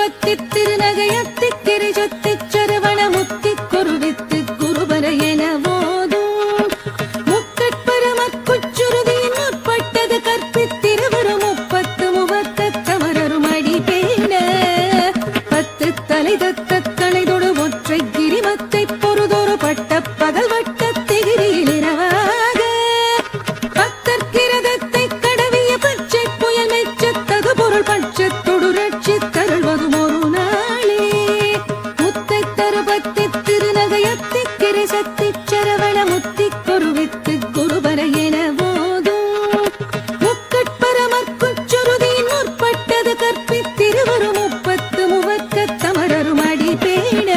பத்தி திருநகையத்தி கிரிஜொத்தி சரவண முத்தி குருவித்து குருபர என போதும் முக்கட்பரமக்குச்சுருதியின் உட்பட்டது கற்பித்திருவரு முப்பத்து முவத்த தமரரும் அடிபேன பத்து தலை தத்த கணைதொடு ஒற்றை கிரிமத்தை பொறுதொரு பட்ட பகல் வட்ட திகிரியில் இரவாக பத்தற்கிரதத்தை கடவிய பச்சை புயல் மெச்சத்தகு பொருள் பட்சத்தொடு ரட்சித்தருள்வதும் ஒரு நாளே முத்தை தருபத்தி திருநகையத்தி கிரிசத்தி சரவண முத்தி குருவித்து குருபர என போதும் முக்கட்பரமக்குச்சுருதியின் முற்பட்டது கற்பித்திருவரு முப்பத்து முவக்க தமரரும் அடிபேன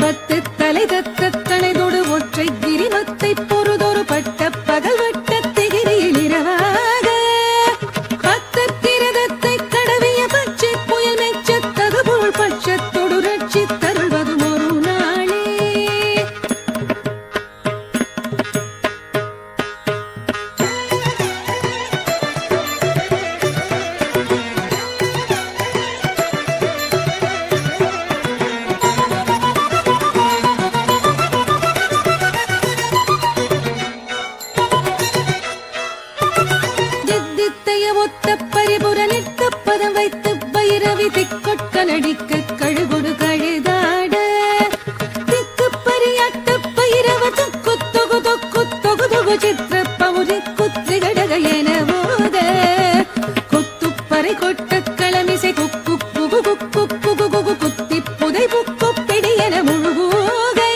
பத்து தலை தத்த கணைதொடு ஒற்றை கிரிமத்தை பொறுதொரு பட்ட பகல் வட்ட திகிரியில் இரவாக பத்தற்கிரதத்தை கடவிய பச்சை புயல் மெச்சத்தகு பொருள் பட்சத்தொடு ரட்சித்தருள்வதும் ஒரு நாளே ஜித்தித்தைய ஒத்த பரிபுர நிற்க பதம் வைத்து பைரவி திக்கொட்க நடிக்க கழுகுடு கழுதாட திக்கு பரியாட்ட பைரவ தொக்கு தொகு தொக்கு தொகு தொகு சித்திர பவுரி குத்திரி கடக என போத குத்துப்பறை கொட்ட களமிசை குக்கு குகு குக்கு குகு குகு குத்தி புதை புக்கு பிடி என முழுகூகை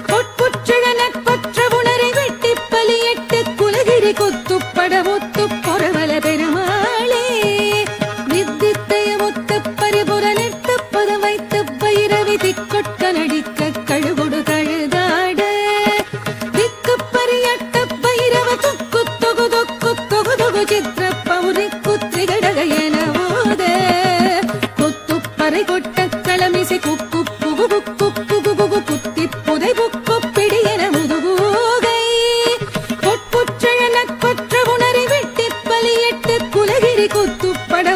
பொற்புற்றுழ நட்பற்ற உணரை வெட்டி பலியிட்டு குலகிரி குத்துப்பட முத்து பொறவல பெருமாளே வித்தித்தைய ஒத்த பரிபுர நிற்க பதம் வைத்து பைரவி திக்கொட்க நடிக்க கழுகுடு கழுதாட திக்கு பரியட்ட பைரவ தொக்கு தொகு தொக்கு தொகு தொகு சித்திர பௌரி குத்திரி கடக என ஓத குத்துப்பறை கொட்ட களமிசை குக்கு புகு புக்கு புகு புகு குத்தி புதை புக்கு பிடி என முதுகூகை பொற்புற்றழ நட்பற்ற உணரை வெட்டி பலியிட்டு குலகிரி குத்துப்பட